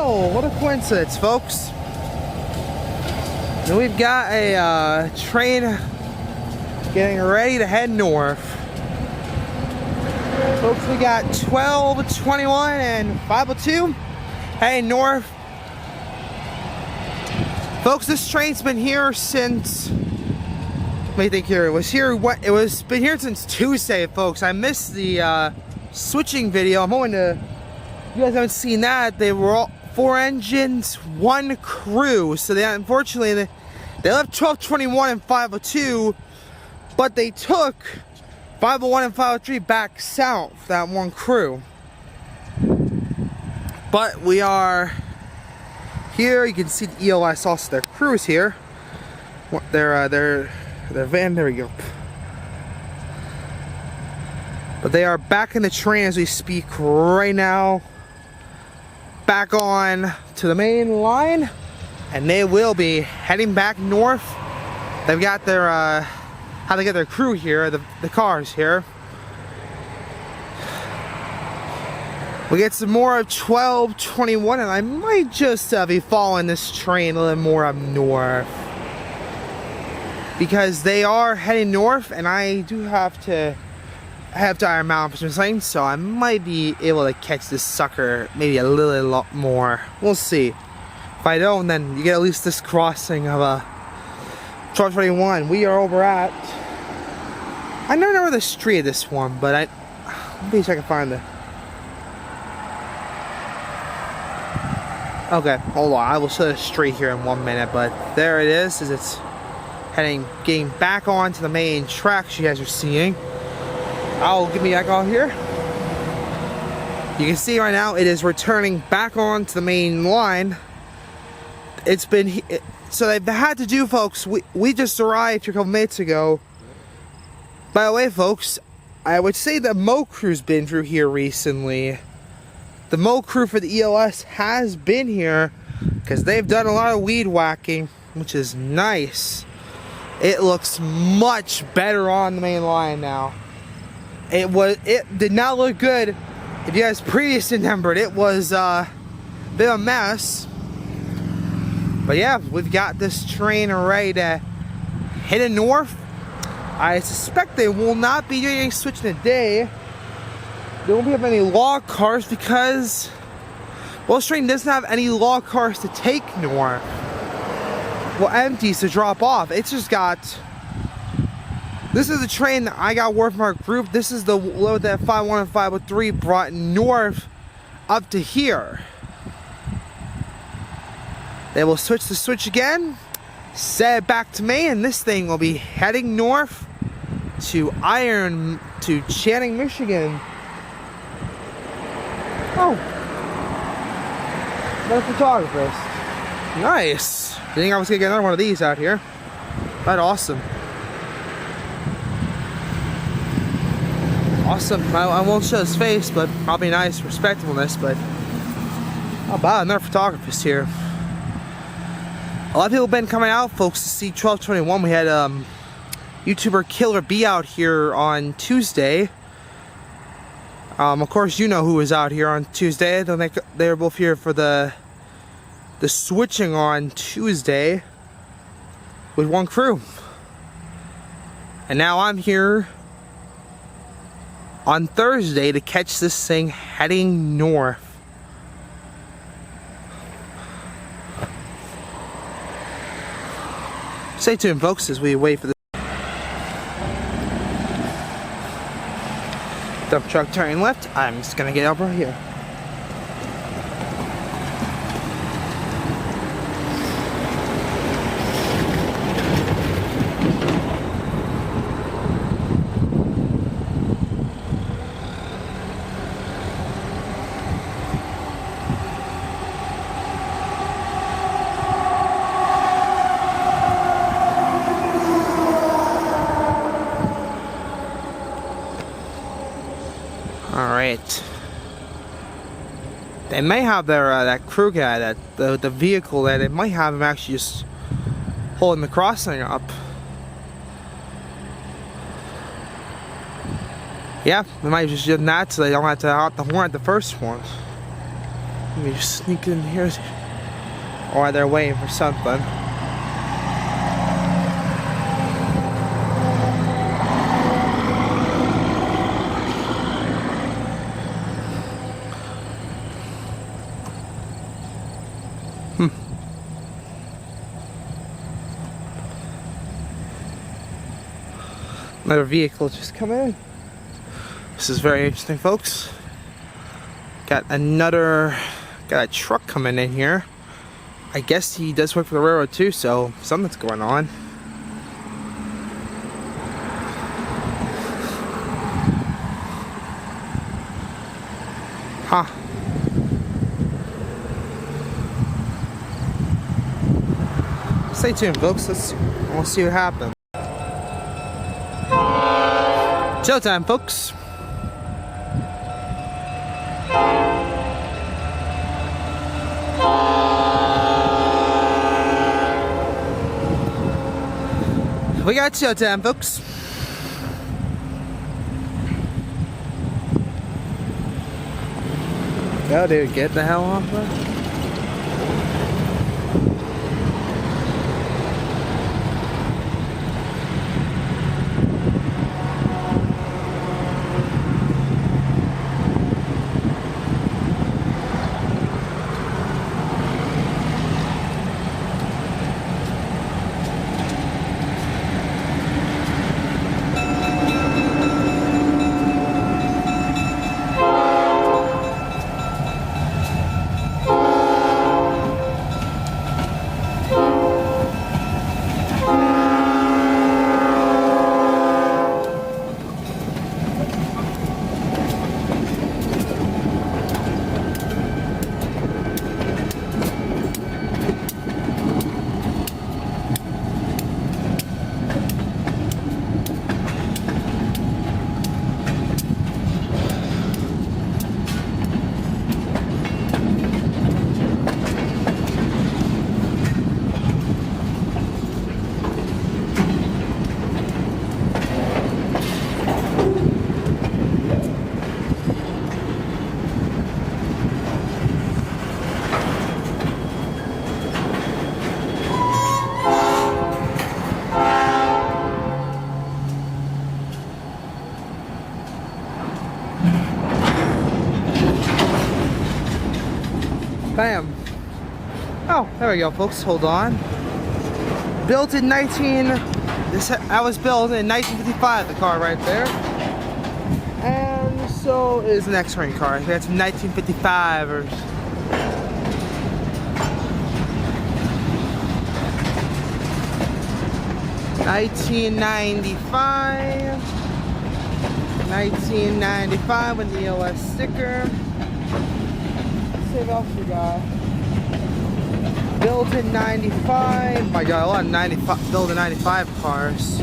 Well, what a coincidence, folks. And we've got a train getting ready to head north. Folks, we got 1221 and 502 heading north. Folks, this train's been here since, let me think here, it was been here since Tuesday, folks. I missed the switching video. I'm hoping to, if you guys haven't seen that, they were all 4 engines, 1 crew. So they unfortunately they left 1221 and 502, but they took 501 and 503 back south, that 1 crew. But we are here. You can see the ELS, also their crews here. Their van, there we go. But they are back in the train as we speak right now. Back on to the main line, and they will be heading back north. They've got their how they get their crew here, the cars here. We get some more of 1221, and I might just be following this train a little more up north, because they are heading north, and I do have to Iron Mountain for some things, so I might be able to catch this sucker maybe a lot more. We'll see. If I don't, then you get at least this crossing of 1221. We are over at, I never know the street of this one, but let me see if I can find the. Okay, hold on. I will show the street here in 1 minute, but there it is. As it's getting back onto the main tracks you guys are seeing. I'll get me back on here. You can see right now it is returning back onto the main line. It's been so they've had to do, folks. We just arrived here a couple minutes ago. By the way, folks, I would say the Mo crew's been through here recently. The Mo crew for the ELS has been here because they've done a lot of weed whacking, which is nice. It looks much better on the main line now. It did not look good. If you guys previously remembered, it was a bit of a mess. But yeah, we've got this train ready to head north. I suspect they will not be doing any switching today. They won't have any log cars because, well, this train doesn't have any log cars to take north. Well, empties to drop off. It's just got. This is the train that I got work from our group. This is the load that 501 and 503 brought north up to here. They will switch the switch again, set it back to Maine, and this thing will be heading north to Channing, Michigan. Oh, another photographist. Nice. I think I was gonna get another one of these out here. That's awesome. Awesome. I won't show his face, but probably nice respectableness. But how about another photographist here? A lot of people have been coming out, folks, to see 1221. We had YouTuber Killer B out here on Tuesday. Of course, you know who was out here on Tuesday. They were both here for the switching on Tuesday with 1 crew. And now I'm here on Thursday to catch this thing heading north. Stay tuned, folks, as we wait for the dump truck turning left. I'm just gonna get over here. Alright. They may have their that crew guy, the vehicle there, they might have him actually just holding the crossing up. Yeah, we might just do that so they don't have to hop the horn at the first one. Let me just sneak in here. Or they're waiting for something. Another vehicle just come in. This is very interesting, folks. Got a truck coming in here. I guess he does work for the railroad too, so something's going on. Huh. Stay tuned, folks. We'll see what happens. Showtime, folks. We got showtime, folks. Go, dude, get the hell off there. Bam. Oh, there we go, folks. Hold on. Built in I was built in 1955, the car right there. And so is an X-Ring car. That's 1955 or... $1995 with the ELS sticker. What else we got? Built in 95. My God, a lot of 95 built in 95 cars.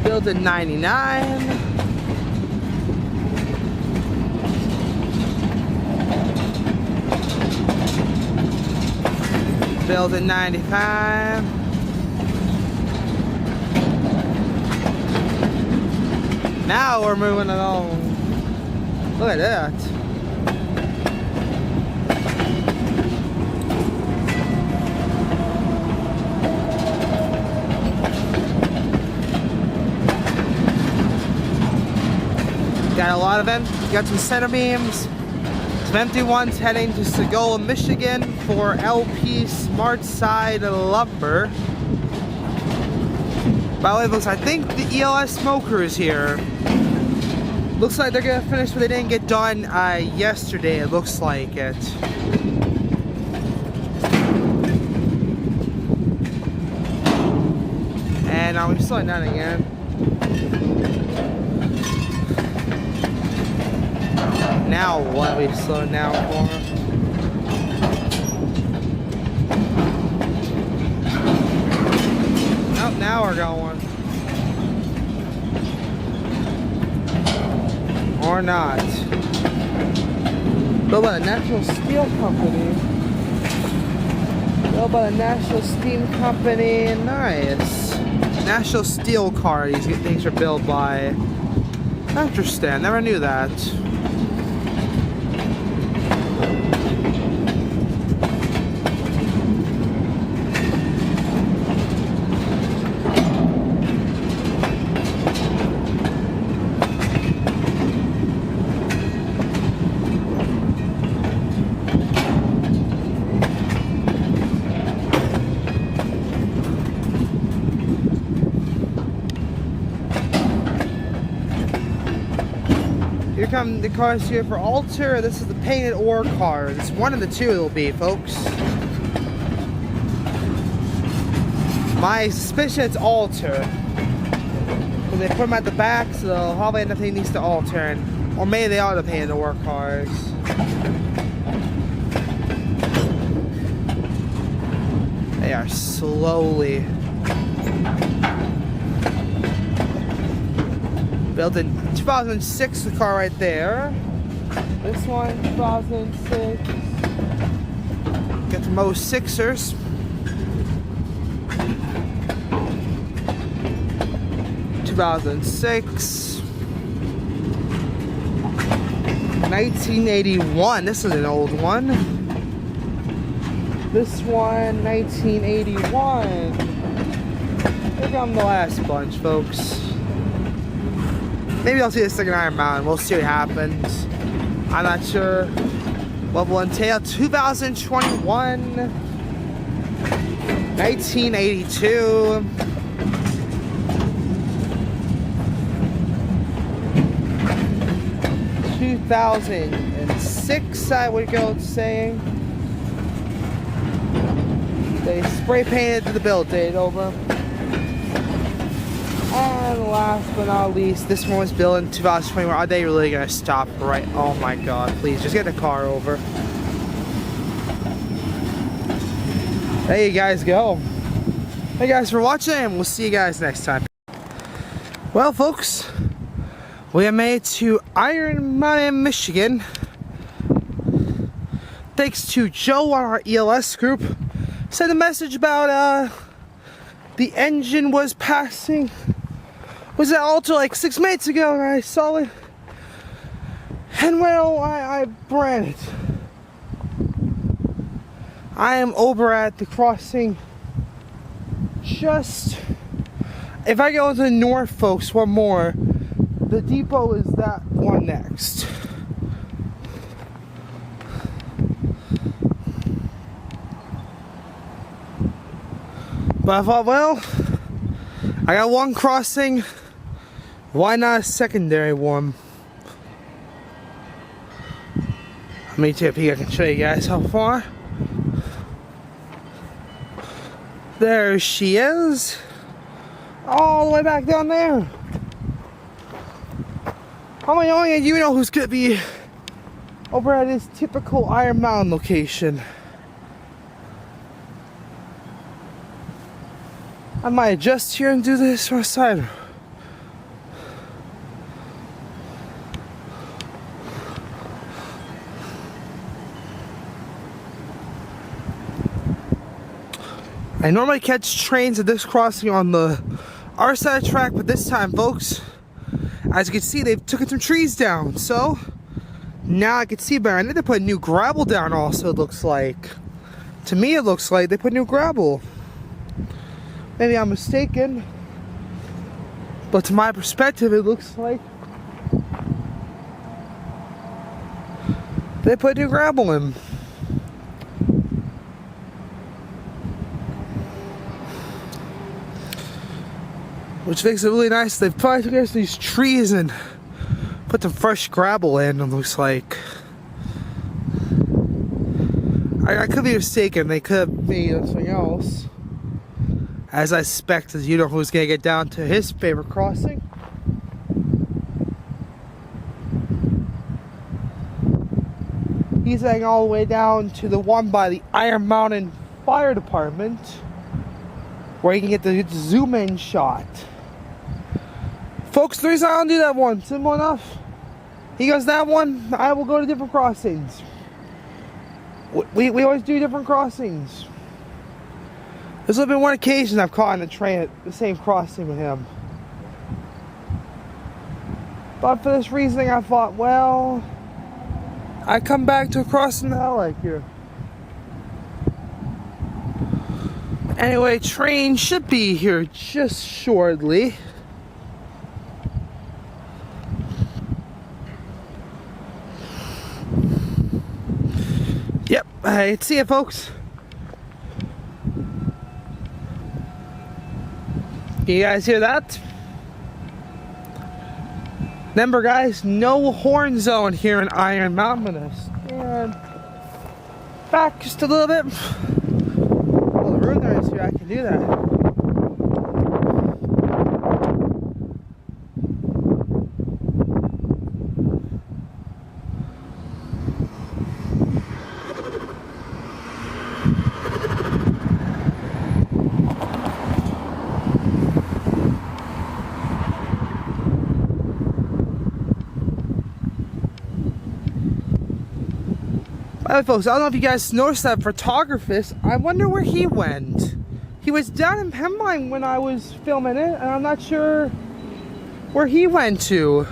Built in 99. Built in 95. Now we're moving along. Look at that. Got a lot of them. Got some center beams. Some empty ones heading to Sagola, Michigan for LP Smart Side Lumber. By the way, folks, I think the ELS smoker is here. Looks like they're gonna finish what they didn't get done yesterday. It looks like it. And we're slowing down again. Now what are we slowing down for? Oh, now we're going. Or not. Built by the National Steel Company. Built by the National Steam Company. Nice. National Steel car. These things are built by. Interesting. Never knew that. Here come the cars here for Alter. This is the painted ore car. It's one of the two it'll be, folks. My suspicion it's Alter. Because they put them at the back, so they'll probably end up taking these to Alter. Or maybe they are the painted ore cars. They are slowly built in 2006, the car right there. This one, 2006. Get the most Sixers. (2006). 1981. This is an old one. This one, 1981. Here come the last bunch, folks. Maybe I'll see the second Iron Mountain. We'll see what happens. I'm not sure what will entail. 2021. 1982. 2006, I would go saying. They spray painted the build date over. And last but not least, this one was built in 2021. Are they really gonna stop right? Oh my god, please just get the car over. There you guys go. Hey guys for watching, and we'll see you guys next time. Well folks, we have made it to Iron Mountain, Michigan. Thanks to Joe on our ELS group. Sent a message about the engine was passing. Was at Alter like 6 minutes ago, and I saw it. And well, I ran it. I am over at the crossing. Just if I go to the north, folks, one more. The depot is that one next. But I thought, well, I got one crossing. Why not a secondary one? Let me take a peek. I can show you guys how far. There she is. All the way back down there. How many of you know who's gonna be over at his typical Iron Mountain location? I might adjust here and do this from the side. I normally catch trains at this crossing on the our side of the track, but this time, folks, as you can see, they've taken some trees down, so now I can see better. I think they put new gravel down also, it looks like. To me, it looks like they put new gravel. Maybe I'm mistaken, but to my perspective, it looks like they put new gravel in. Which makes it really nice. They've probably took these trees and put some fresh gravel in, it looks like. I could be mistaken. They could have made something else. As I suspect, you know who's going to get down to his favorite crossing. He's heading all the way down to the one by the Iron Mountain Fire Department, where he can get the zoom in shot. Folks, the reason I don't do that one, simple enough. He goes that one, I will go to different crossings. We always do different crossings. There's only been one occasion I've caught on a train at the same crossing with him. But for this reasoning, I thought, well, I come back to a crossing that I like here. Anyway, train should be here just shortly. Yep, I see you, folks. Can you guys hear that? Remember guys, no horn zone here in Iron Mountain. I'm gonna stand back just a little bit. Well, the room there is here, I can do that. Alright folks, I don't know if you guys noticed that photographist. I wonder where he went. He was down in Pembine when I was filming it, and I'm not sure where he went to.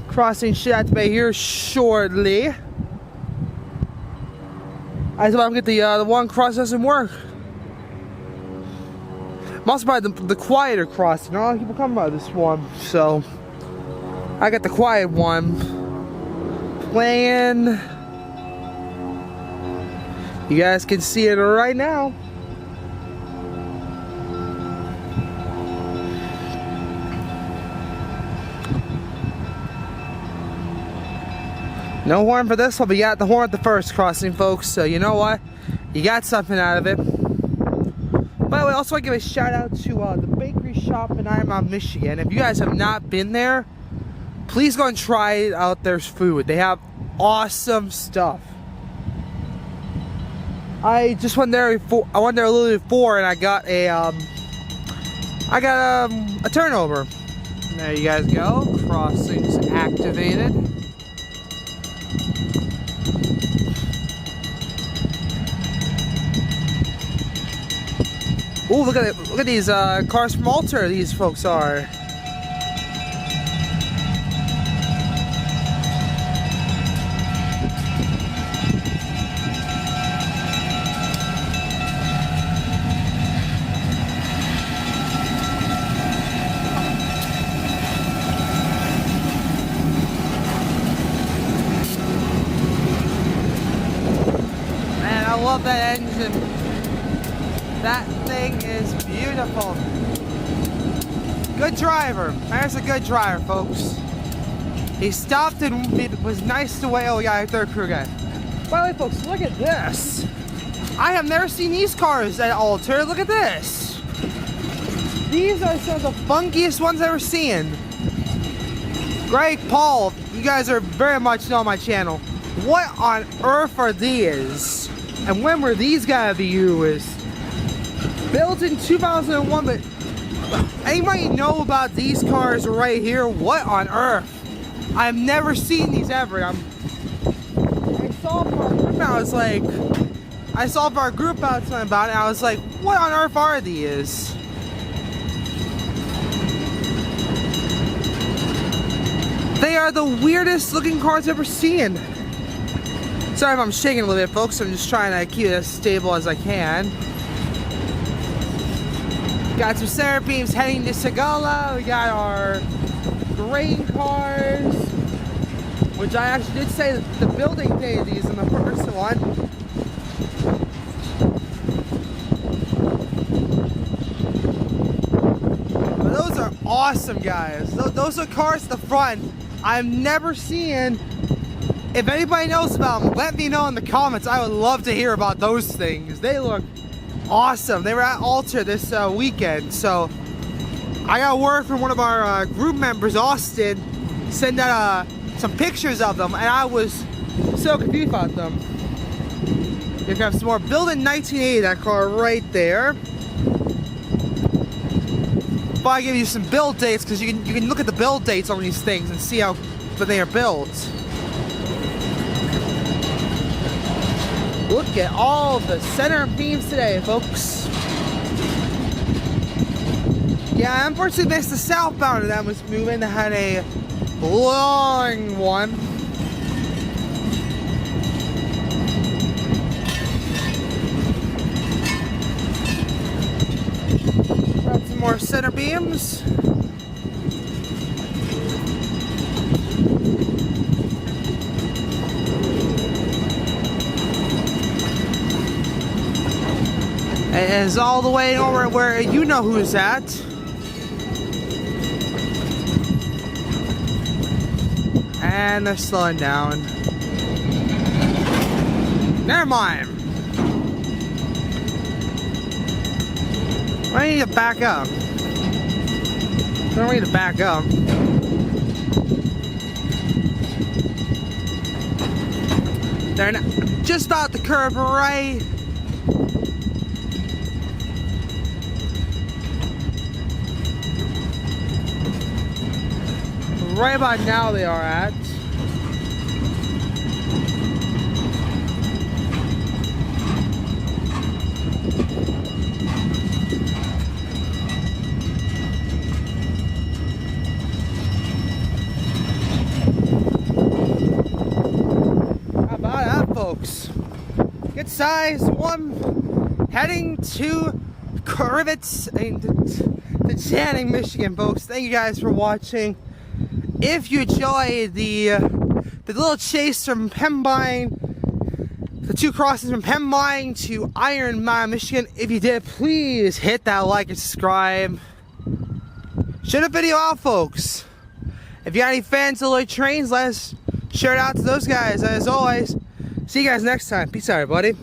Crossing Shat Bay here shortly. I thought I'm gonna get the one cross doesn't work. I'm also by the quieter crossing. Not a lot of people come by this one, so I got the quiet one. Playing. You guys can see it right now. No horn for this one, but you got the horn at the first crossing, folks. So you know what? You got something out of it. By the way, I also want to give a shout out to the bakery shop in Iron Mountain, Michigan. If you guys have not been there, please go and try out their food. They have awesome stuff. I just went there before. I went there a little before, and I got a turnover. There you guys go. Crossings activated. Ooh, look at these cars from Alter. These folks are. Man, I love that engine. That thing is beautiful. Good driver. There's a good driver, folks. He stopped and was nice to wait. Oh, yeah, third crew guy. By the way, folks, look at this. I have never seen these cars at Alter. Look at this. These are some of the funkiest ones I've ever seen. Greg, Paul, you guys are very much know my channel. What on earth are these? And when were these gonna be used? Built in 2001, but anybody know about these cars right here? What on earth? I've never seen these ever. I saw for our group out, something about it, and I was like, what on earth are these? They are the weirdest looking cars I've ever seen. Sorry if I'm shaking a little bit, folks. I'm just trying to keep it as stable as I can. Got some center beams heading to Sagala. We got our grain cars, which I actually did say that the building day of these in the first one. But those are awesome, guys. Those are cars at the front I've never seen. If anybody knows about them, let me know in the comments. I would love to hear about those things. They look awesome. They were at Alter this weekend, so I got word from one of our group members, Austin, send out some pictures of them, and I was so confused about them. You have some more. Built in 1980, that car right there. If I give you some build dates, because you can look at the build dates on these things and see how they are built. Look at all the center beams today, folks. Yeah, I unfortunately missed the southbound that was moving. That had a long one. Got some more center beams. It is all the way over where you know who's at. And they're slowing down. Never mind. I need to back up. I don't need to back up. They're just about the curve, right? Right about now they are at. How about that, folks? Good size one, heading to Corvitz and to Channing, Michigan, folks. Thank you guys for watching. If you enjoyed the little chase from Pembine, the 2 crosses from Pembine to Iron Mountain, Michigan, if you did, please hit that like and subscribe. Share the video out, folks. If you got any fans of Lloyd Trains, let us share it out to those guys. As always, see you guys next time. Peace out, everybody.